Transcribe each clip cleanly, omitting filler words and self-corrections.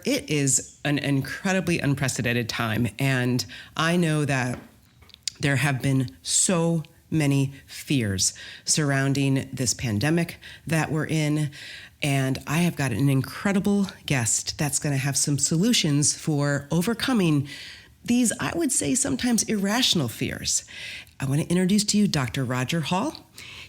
It is an incredibly unprecedented time, and I know that there have been so many fears surrounding this pandemic that we're in, and I have got an incredible guest that's going to have some solutions for overcoming these, I would say, sometimes irrational fears. I want to introduce to you Dr. Roger Hall.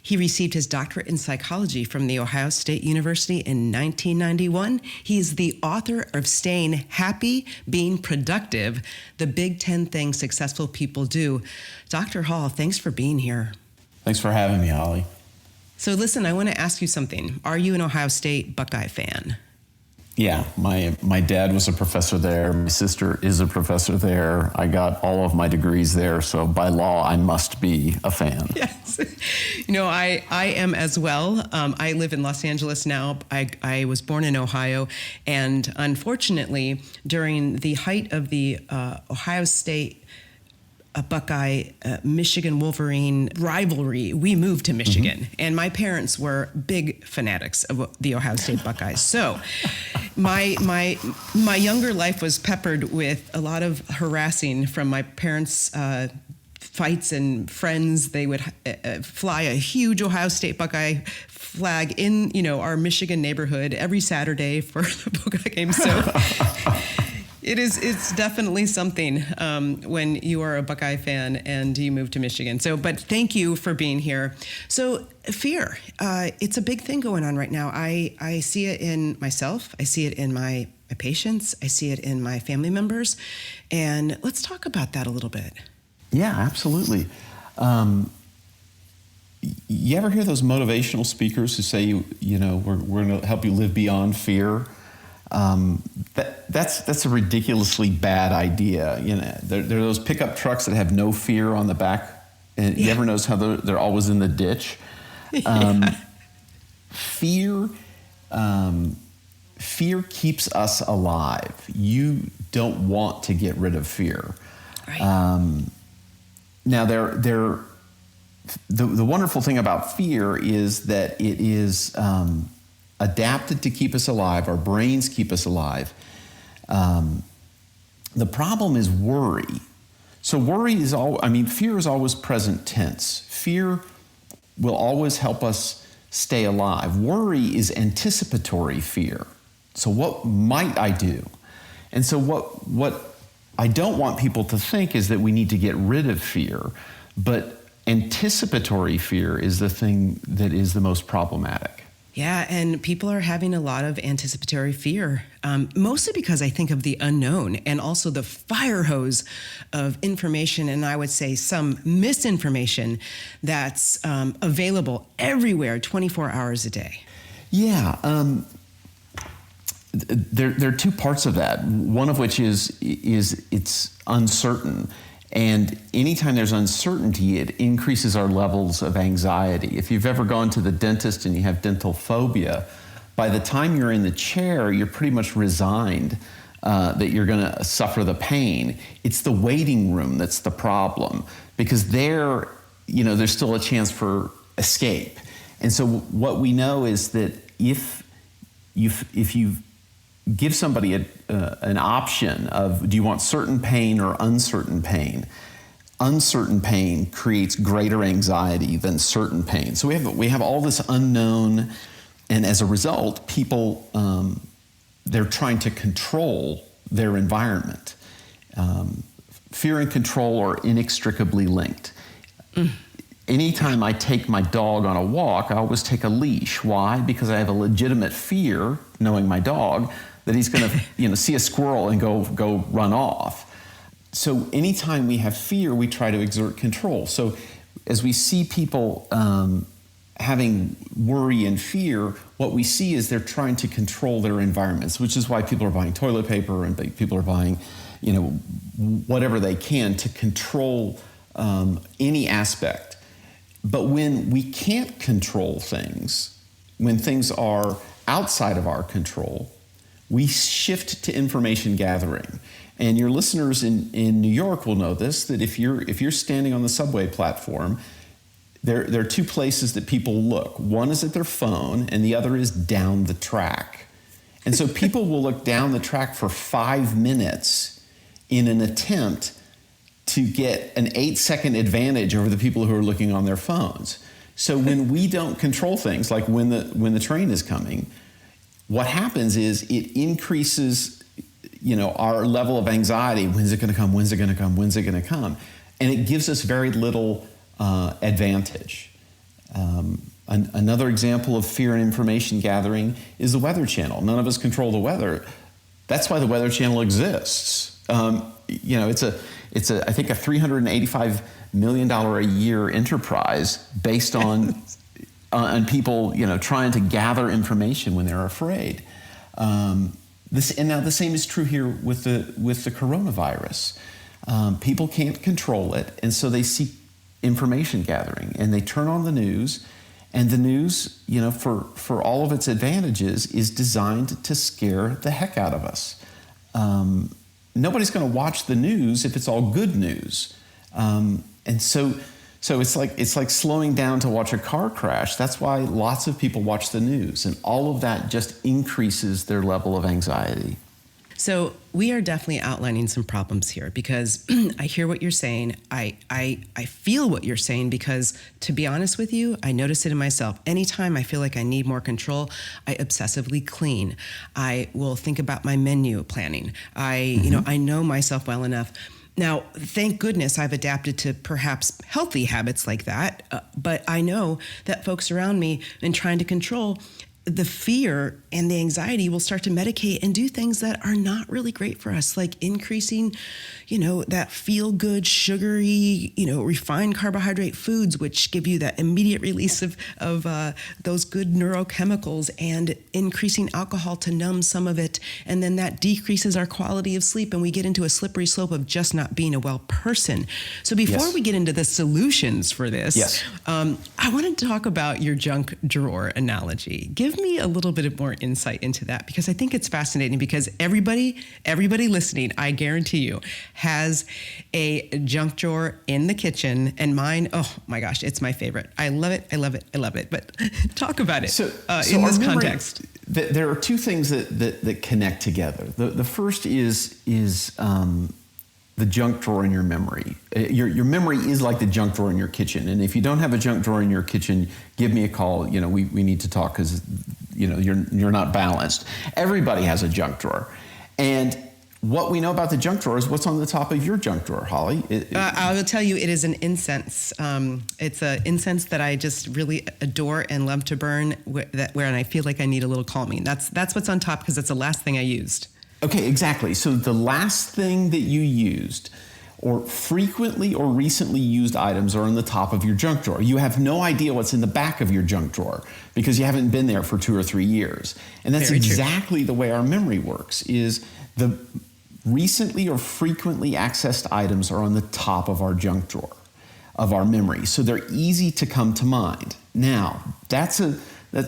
He received his doctorate in psychology from The Ohio State University in 1991. He is the author of Staying Happy, Being Productive, the Big 10 Things Successful People Do. Dr. Hall, thanks for being here. Thanks for having me, Holly. So listen, I want to ask you something. Are you an Ohio State Buckeye fan? Yeah, my dad was a professor there. My sister is a professor there. I got all of my degrees there, so by law, I must be a fan. Yes. You know, I am as well. I live in Los Angeles now. I was born in Ohio, and unfortunately, during the height of the Ohio State Buckeye Michigan Wolverine rivalry, we moved to Michigan, and my parents were big fanatics of the Ohio State Buckeyes. So my younger life was peppered with a lot of harassing from my parents' fights and friends. They would fly a huge Ohio State Buckeye flag in, our Michigan neighborhood every Saturday for the Buckeye game. So It's definitely something when you are a Buckeye fan and you move to Michigan. But thank you for being here. So fear, it's a big thing going on right now. I see it in myself. I see it in my patients. I see it in my family members. And let's talk about that a little bit. Yeah, absolutely. You ever hear those motivational speakers who say, we're going to help you live beyond fear? That's a ridiculously bad idea. There are those pickup trucks that have no fear on the back, and you ever notice how they're always in the ditch? Fear keeps us alive. You don't want to get rid of fear. Right. Now, the wonderful thing about fear is that it is adapted to keep us alive. Our brains keep us alive. The problem is worry. So fear is always present tense. Fear will always help us stay alive. Worry is anticipatory fear. So what might I do? And so what I don't want people to think is that we need to get rid of fear, but anticipatory fear is the thing that is the most problematic. Yeah, and people are having a lot of anticipatory fear, mostly because I think of the unknown and also the fire hose of information, and I would say some misinformation that's available everywhere 24 hours a day. Yeah, there are two parts of that, one of which is it's uncertain. And anytime there's uncertainty, it increases our levels of anxiety. If you've ever gone to the dentist and you have dental phobia, by the time you're in the chair, you're pretty much resigned that you're going to suffer the pain. It's the waiting room that's the problem, because there's still a chance for escape. And so what we know is that if you give somebody an option of, do you want certain pain or uncertain pain? Uncertain pain creates greater anxiety than certain pain. So we have all this unknown, and as a result, people, they're trying to control their environment. Fear and control are inextricably linked. Anytime I take my dog on a walk, I always take a leash. Why? Because I have a legitimate fear, knowing my dog, that he's going to see a squirrel and go run off. So anytime we have fear, we try to exert control. So as we see people having worry and fear, what we see is they're trying to control their environments, which is why people are buying toilet paper and people are buying, whatever they can to control any aspect. But when we can't control things, when things are outside of our control, we shift to information gathering. And your listeners in New York will know this, that if you're standing on the subway platform, there are two places that people look. One is at their phone, and the other is down the track. And so people will look down the track for 5 minutes in an attempt to get an 8-second advantage over the people who are looking on their phones. So when we don't control things, like when the train is coming, what happens is it increases, our level of anxiety. When's it going to come? When's it going to come? When's it going to come? And it gives us very little advantage. Another example of fear and information gathering is the Weather Channel. None of us control the weather. That's why the Weather Channel exists. It's I think a $385 million a year enterprise based on people trying to gather information when they're afraid. And now the same is true here with the coronavirus. People can't control it, and so they seek information gathering, and they turn on the news, and the news, for all of its advantages, is designed to scare the heck out of us. Nobody's going to watch the news if it's all good news, and so it's like slowing down to watch a car crash. That's why lots of people watch the news, and all of that just increases their level of anxiety. So we are definitely outlining some problems here, because I hear what you're saying. I feel what you're saying, because to be honest with you, I notice it in myself. Anytime I feel like I need more control, I obsessively clean. I will think about my menu planning. I know myself well enough. Now, thank goodness I've adapted to perhaps healthy habits like that, but I know that folks around me, in trying to control, the fear and the anxiety will start to medicate and do things that are not really great for us, like increasing, that feel-good, sugary, refined carbohydrate foods, which give you that immediate release of those good neurochemicals, and increasing alcohol to numb some of it. And then that decreases our quality of sleep, and we get into a slippery slope of just not being a well person. So before we get into the solutions for this, I wanted to talk about your junk drawer analogy. Give me a little bit of more insight into that, because I think it's fascinating, because everybody listening, I guarantee you, has a junk drawer in the kitchen, and mine, oh my gosh, it's my favorite. I love it. But talk about it in this context. There are two things that connect together. The first is the junk drawer in your memory. Your memory is like the junk drawer in your kitchen. And if you don't have a junk drawer in your kitchen, give me a call. We need to talk, because you're not balanced. Everybody has a junk drawer. And what we know about the junk drawer is what's on the top of your junk drawer, Holly. I will tell you, it is an incense. It's an incense that I just really adore and love to burn, where I feel like I need a little calming. That's what's on top, because it's the last thing I used. Okay, exactly. So the last thing that you used, or frequently or recently used items, are on the top of your junk drawer. You have no idea what's in the back of your junk drawer, because you haven't been there for 2 or 3 years. And that's exactly the way our memory works, is the recently or frequently accessed items are on the top of our junk drawer of our memory. So they're easy to come to mind. Now,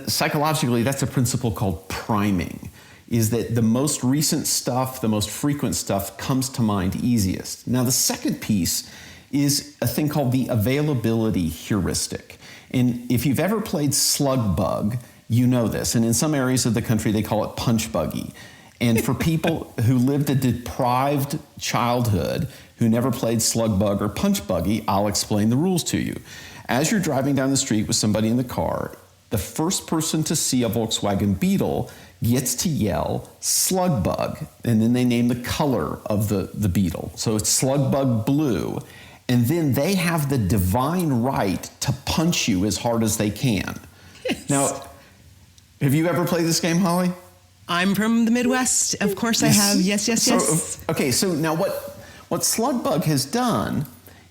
psychologically, that's a principle called priming, is that the most recent stuff, the most frequent stuff, comes to mind easiest. Now, the second piece is a thing called the availability heuristic. And if you've ever played slug bug, you know this. And in some areas of the country, they call it punch buggy. And for people who lived a deprived childhood, who never played slug bug or punch buggy, I'll explain the rules to you. As you're driving down the street with somebody in the car, the first person to see a Volkswagen Beetle gets to yell slug bug, and then they name the color of the Beetle. So it's slug bug blue, and then they have the divine right to punch you as hard as they can. Yes. Now, have you ever played this game, Holly? I'm from the Midwest. Of course I have. Yes. So now what slug bug has done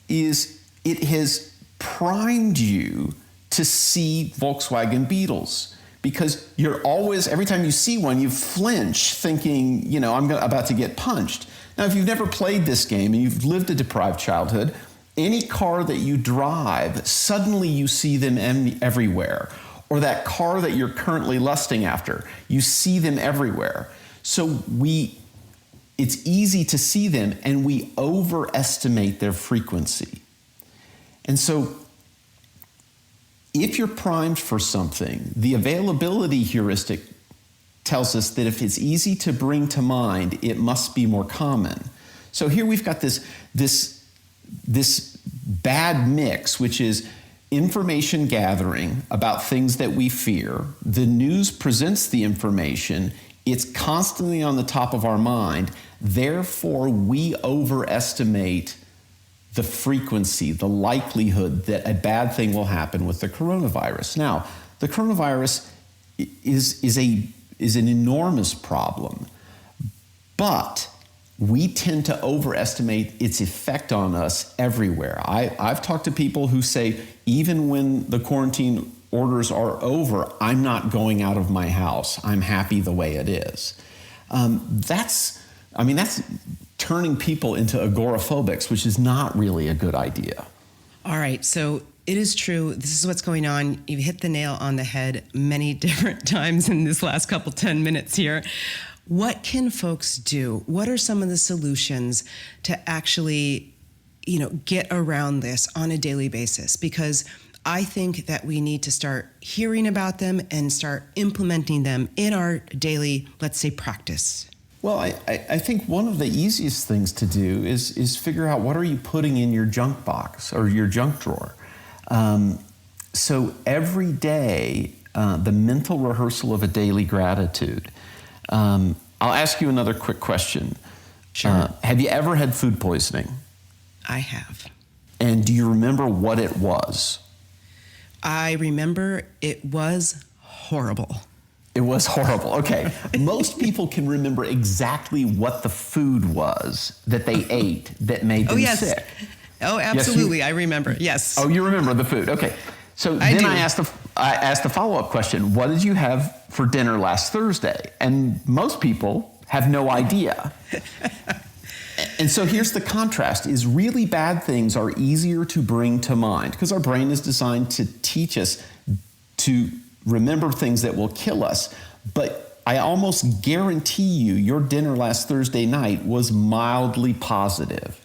is it has primed you to see Volkswagen Beetles, because you're always, every time you see one, you flinch thinking, I'm about to get punched. Now, if you've never played this game and you've lived a deprived childhood, any car that you drive, suddenly you see them everywhere. Or that car that you're currently lusting after, you see them everywhere. So it's easy to see them, and we overestimate their frequency. And so if you're primed for something, the availability heuristic tells us that if it's easy to bring to mind, it must be more common. So here we've got this bad mix, which is information gathering about things that we fear. The news presents the information. It's constantly on the top of our mind. Therefore, we overestimate the frequency, the likelihood that a bad thing will happen with the coronavirus. Now, the coronavirus is an enormous problem, but we tend to overestimate its effect on us everywhere. I've talked to people who say, even when the quarantine orders are over, I'm not going out of my house. I'm happy the way it is. That's turning people into agoraphobics, which is not really a good idea. All right, so it is true. This is what's going on. You've hit the nail on the head many different times in this last 10 minutes here. What can folks do? What are some of the solutions to actually, get around this on a daily basis? Because I think that we need to start hearing about them and start implementing them in our daily, let's say, practice. Well, I think one of the easiest things to do is figure out what are you putting in your junk box or your junk drawer. So every day, the mental rehearsal of a daily gratitude. I'll ask you another quick question. Sure. Have you ever had food poisoning? I have. And do you remember what it was? I remember it was horrible. It was horrible. Okay. Most people can remember exactly what the food was that they ate that made them sick. Oh, absolutely. Yes, I remember. Yes. Oh, you remember the food. Okay. So I asked the follow-up question, what did you have for dinner last Thursday? And most people have no idea. And so here's the contrast, is really bad things are easier to bring to mind because our brain is designed to teach us to remember things that will kill us. But I almost guarantee you your dinner last Thursday night was mildly positive.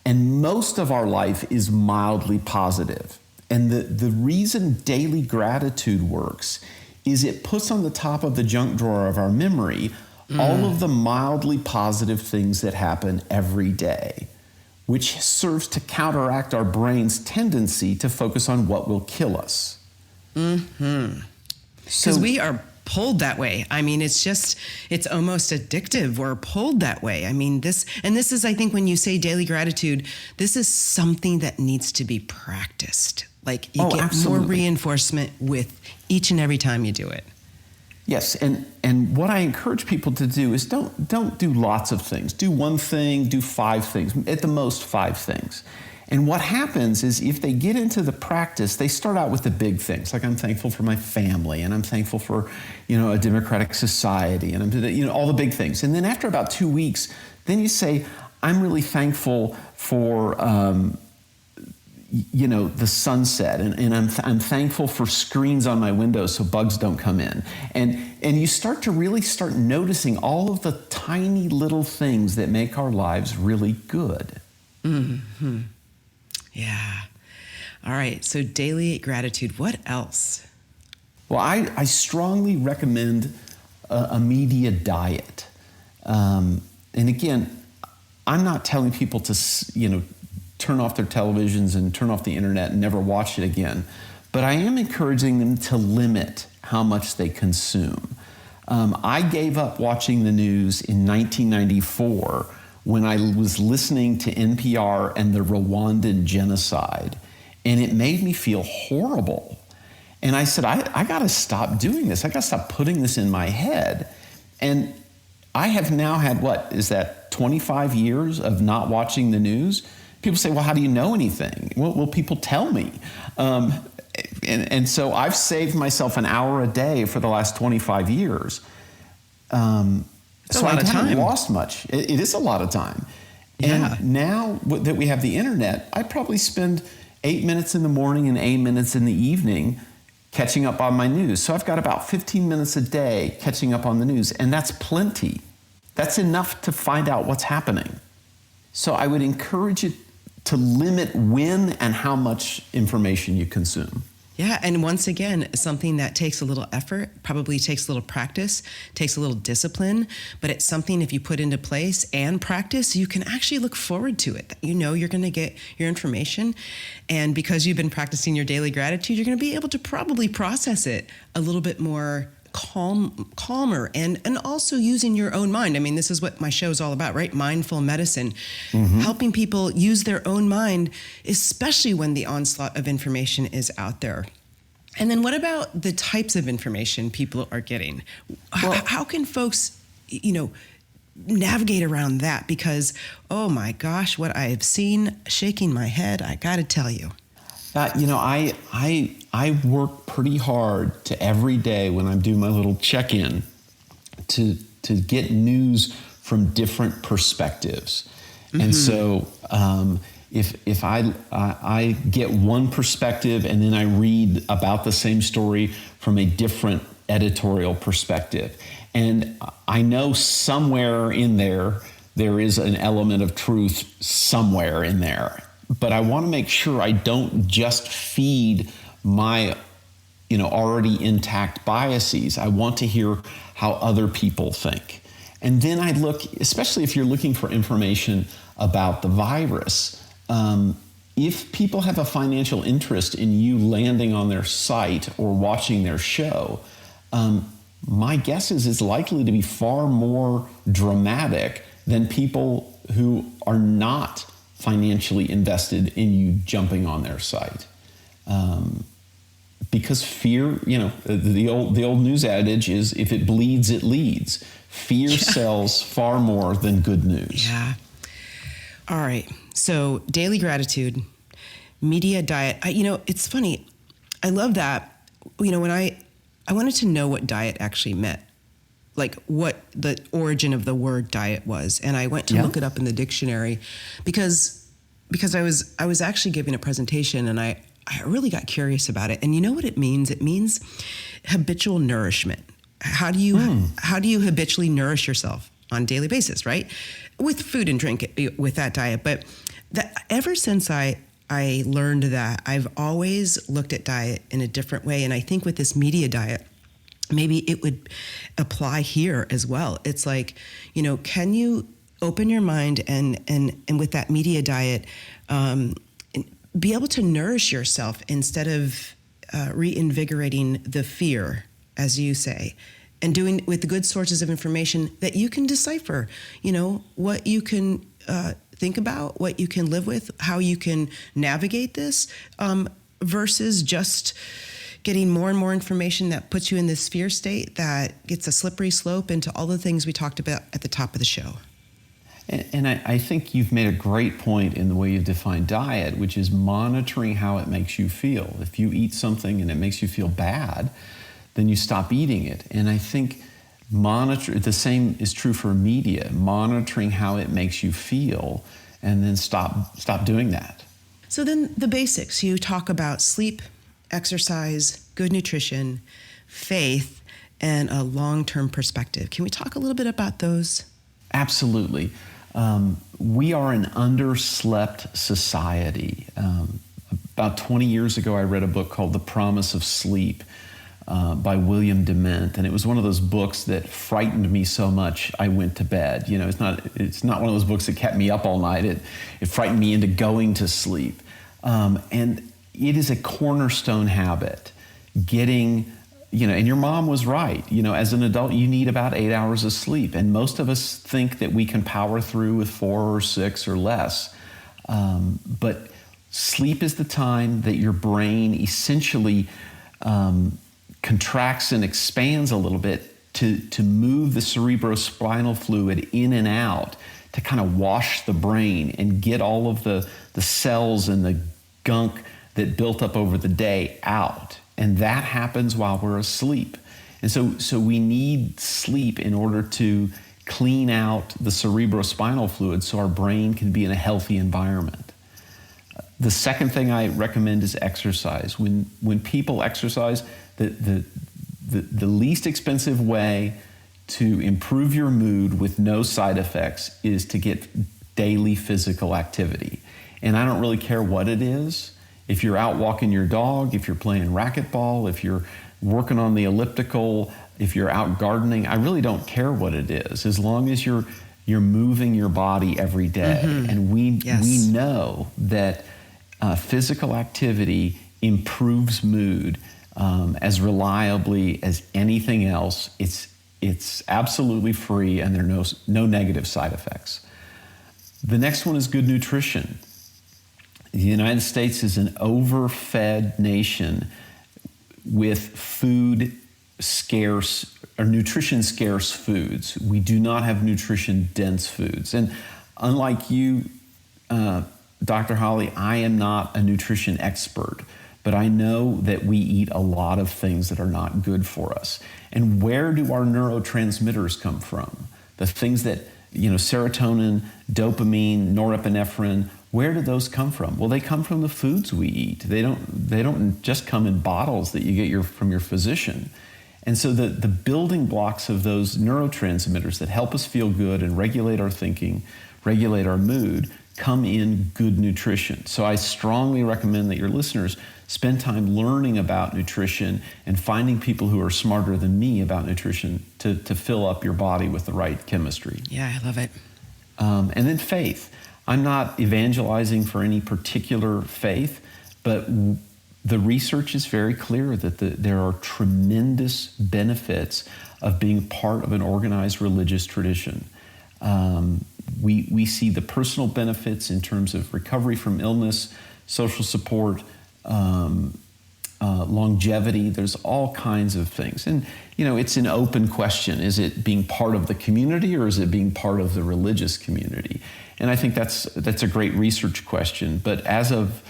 And most of our life is mildly positive. And the reason daily gratitude works is it puts on the top of the junk drawer of our memory all of the mildly positive things that happen every day, which serves to counteract our brain's tendency to focus on what will kill us. Mm-hmm. Because we are pulled that way. I mean, it's almost addictive. We're pulled that way. I mean, this is, I think when you say daily gratitude, this is something that needs to be practiced. Like you get absolutely. more reinforcement with each and every time you do it. Yes, and what I encourage people to do is don't do lots of things. Do one thing, do 5 things, at the most 5 things. And what happens is if they get into the practice, they start out with the big things, like I'm thankful for my family, and I'm thankful for, a democratic society, and I'm, all the big things. And then after about 2 weeks, then you say, I'm really thankful for, the sunset, and I'm thankful for screens on my windows so bugs don't come in. And you start noticing all of the tiny little things that make our lives really good. Mm-hmm. Yeah. All right. So daily gratitude. What else? Well, I strongly recommend a media diet. And again, I'm not telling people to, turn off their televisions and turn off the internet and never watch it again. But I am encouraging them to limit how much they consume. I gave up watching the news in 1994 when I was listening to NPR and the Rwandan genocide, and it made me feel horrible. And I said, I got to stop doing this. I got to stop putting this in my head. And I have now had, 25 years of not watching the news? People say, well, how do you know anything? Well, people tell me. And so I've saved myself an hour a day for the last 25 years. So I haven't lost much. It is a lot of time. Yeah. And now that we have the internet, I probably spend 8 minutes in the morning and 8 minutes in the evening catching up on my news. So I've got about 15 minutes a day catching up on the news, and that's plenty. That's enough to find out what's happening. So I would encourage you to limit when and how much information you consume. Yeah, and once again, something that takes a little effort, probably takes a little practice, takes a little discipline, but it's something if you put into place and practice, you can actually look forward to it. You know you're going to get your information, and because you've been practicing your daily gratitude, you're going to be able to probably process it a little bit more calmer, and also using your own mind. I mean, this is what my show is all about, right? Mindful medicine, helping people use their own mind, especially when the onslaught of information is out there. And then what about the types of information people are getting? How can folks, navigate around that? Because, oh my gosh, what I have seen, shaking my head, I got to tell you. I work pretty hard to every day when I'm doing my little check-in to get news from different perspectives. And so if I get one perspective and then I read about the same story from a different editorial perspective, and I know somewhere in there is an element of truth somewhere in there. But I want to make sure I don't just feed my, already intact biases. I want to hear how other people think. And then I look, especially if you're looking for information about the virus, if people have a financial interest in you landing on their site or watching their show, my guess is it's likely to be far more dramatic than people who are not financially invested in you jumping on their site. Because fear, the old news adage is, if it bleeds, it leads. Fear sells far more than good news. Yeah. All right. So daily gratitude, media diet. It's funny. I love that. When I wanted to know what diet actually meant, like what the origin of the word diet was. And I went to look it up in the dictionary because I was actually giving a presentation, and I really got curious about it. And you know what it means? It means habitual nourishment. How do you habitually nourish yourself on a daily basis, right? With food and drink, with that diet. But ever since I learned that, I've always looked at diet in a different way. And I think with this media diet, maybe it would apply here as well. It's like, can you open your mind and with that media diet, be able to nourish yourself instead of reinvigorating the fear, as you say, and doing with the good sources of information that you can decipher, what you can think about, what you can live with, how you can navigate this, versus just getting more and more information that puts you in this fear state that gets a slippery slope into all the things we talked about at the top of the show. And I think you've made a great point in the way you define diet, which is monitoring how it makes you feel. If you eat something and it makes you feel bad, then you stop eating it. And I think the same is true for media, monitoring how it makes you feel, and then stop doing that. So then the basics, you talk about sleep, exercise, good nutrition, faith, and a long-term perspective. Can we talk a little bit about those? Absolutely. We are an underslept society. About 20 years ago, I read a book called The Promise of Sleep by William Dement, and it was one of those books that frightened me so much I went to bed. It's not one of those books that kept me up all night. It frightened me into going to sleep. And it is a cornerstone habit, getting, and your mom was right. As an adult, you need about 8 hours of sleep. And most of us think that we can power through with 4 or 6 or less. But sleep is the time that your brain essentially contracts and expands a little bit to move the cerebrospinal fluid in and out, to kind of wash the brain and get all of the cells and the gunk that built up over the day out. And that happens while we're asleep. And so we need sleep in order to clean out the cerebrospinal fluid so our brain can be in a healthy environment. The second thing I recommend is exercise. When people exercise, the least expensive way to improve your mood with no side effects is to get daily physical activity. And I don't really care what it is. If you're out walking your dog, if you're playing racquetball, if you're working on the elliptical, if you're out gardening, I really don't care what it is, as long as you're moving your body every day. And we know that physical activity improves mood as reliably as anything else. It's absolutely free, and there are no negative side effects. The next one is good nutrition. The United States is an overfed nation with food scarce or nutrition scarce foods. We do not have nutrition dense foods. And unlike you, Dr. Holly, I am not a nutrition expert, but I know that we eat a lot of things that are not good for us. And where do our neurotransmitters come from? The things that, serotonin, dopamine, norepinephrine, where do those come from? Well, they come from the foods we eat. They don't just come in bottles that you get from your physician. And so the building blocks of those neurotransmitters that help us feel good and regulate our thinking, regulate our mood, come in good nutrition. So I strongly recommend that your listeners spend time learning about nutrition and finding people who are smarter than me about nutrition to fill up your body with the right chemistry. Yeah, I love it. And then faith. I'm not evangelizing for any particular faith, but the research is very clear that there are tremendous benefits of being part of an organized religious tradition. We see the personal benefits in terms of recovery from illness, social support, longevity. There's all kinds of things. And, it's an open question. Is it being part of the community, or is it being part of the religious community? And I think that's a great research question. But as of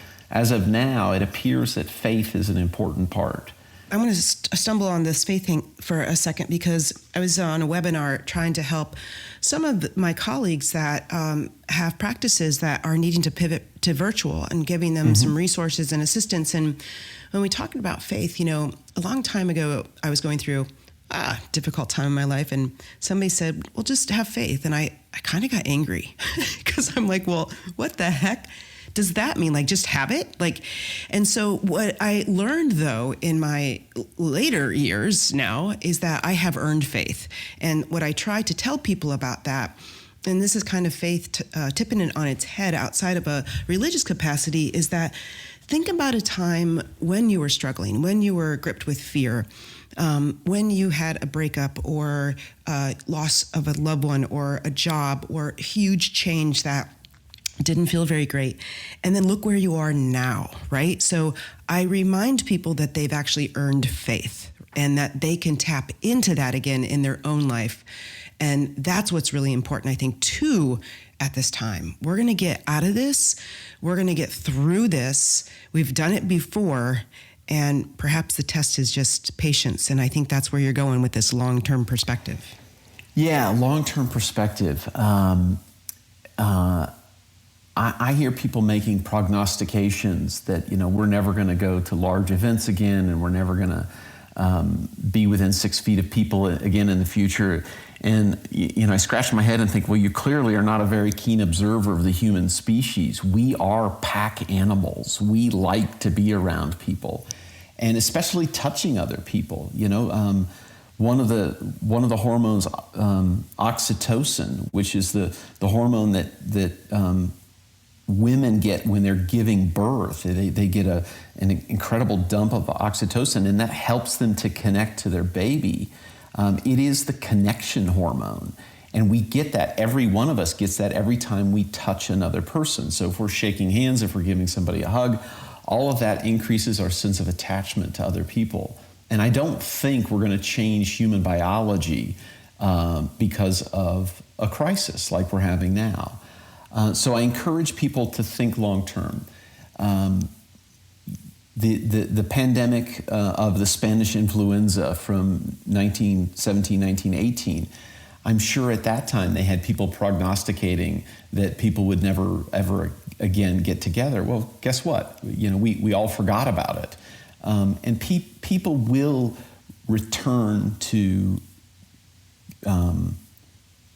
now, it appears that faith is an important part. I'm going to stumble on this faith thing for a second, because I was on a webinar trying to help some of my colleagues that have practices that are needing to pivot to virtual, and giving them some resources and assistance. And when we talked about faith, a long time ago, I was going through a difficult time in my life, and somebody said, well, just have faith. And I kind of got angry because I'm like, well, what the heck does that mean? Like, just have it? And so what I learned, though, in my later years now, is that I have earned faith. And what I try to tell people about that, and this is kind of faith tipping it on its head outside of a religious capacity, is that think about a time when you were struggling, when you were gripped with fear, when you had a breakup or loss of a loved one or a job or huge change that didn't feel very great. And then look where you are now, right? So I remind people that they've actually earned faith, and that they can tap into that again in their own life. And that's what's really important, I think, too, at this time. We're going to get out of this. We're going to get through this. We've done it before. And perhaps the test is just patience. And I think that's where you're going with this long-term perspective. Yeah, long-term perspective. I hear people making prognostications that, we're never going to go to large events again, and we're never going to be within 6 feet of people again in the future. And, I scratch my head and think, well, you clearly are not a very keen observer of the human species. We are pack animals. We like to be around people, and especially touching other people. One of the hormones, oxytocin, which is the hormone that women get when they're giving birth. They get an incredible dump of oxytocin, and that helps them to connect to their baby. It is the connection hormone, and we get that. Every one of us gets that every time we touch another person. So if we're shaking hands, if we're giving somebody a hug, all of that increases our sense of attachment to other people. And I don't think we're going to change human biology because of a crisis like we're having now. So I encourage people to think long term. The pandemic of the Spanish influenza from 1917, 1918, I'm sure at that time they had people prognosticating that people would never, ever again get together. Well, guess what? We all forgot about it. And people will return to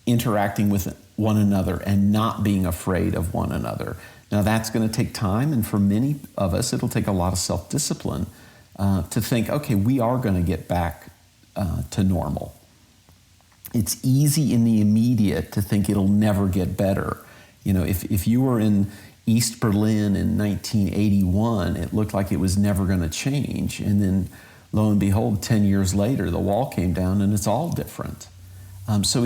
interacting with one another and not being afraid of one another. Now that's going to take time, and for many of us, it'll take a lot of self-discipline to think, okay, we are going to get back to normal. It's easy in the immediate to think it'll never get better. You know, if you were in East Berlin in 1981, it looked like it was never going to change. And then, lo and behold, 10 years later, the wall came down and it's all different. So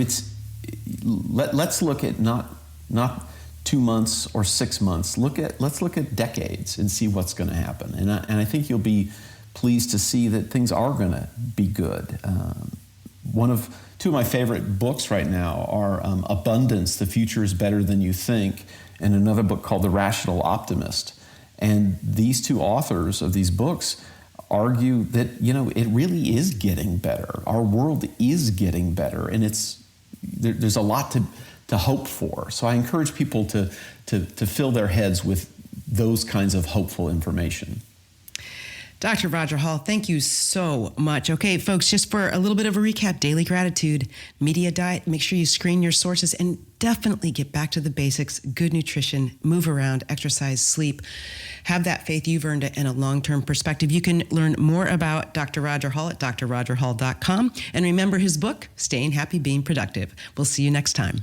let's look at not 2 months or 6 months. Let's look at decades and see what's going to happen. And I think you'll be pleased to see that things are going to be good. Two of my favorite books right now are Abundance, The Future is Better Than You Think, and another book called Irrational Optimist. And these two authors of these books argue that, you know, it really is getting better. Our world is getting better, and there's a lot to hope for. So I encourage people to fill their heads with those kinds of hopeful information. Dr. Roger Hall, thank you so much. Okay, folks, just for a little bit of a recap, daily gratitude, media diet, make sure you screen your sources, and definitely get back to the basics: good nutrition, move around, exercise, sleep. Have that faith you've earned and a long-term perspective. You can learn more about Dr. Roger Hall at drrogerhall.com. And remember his book, Staying Happy, Being Productive. We'll see you next time.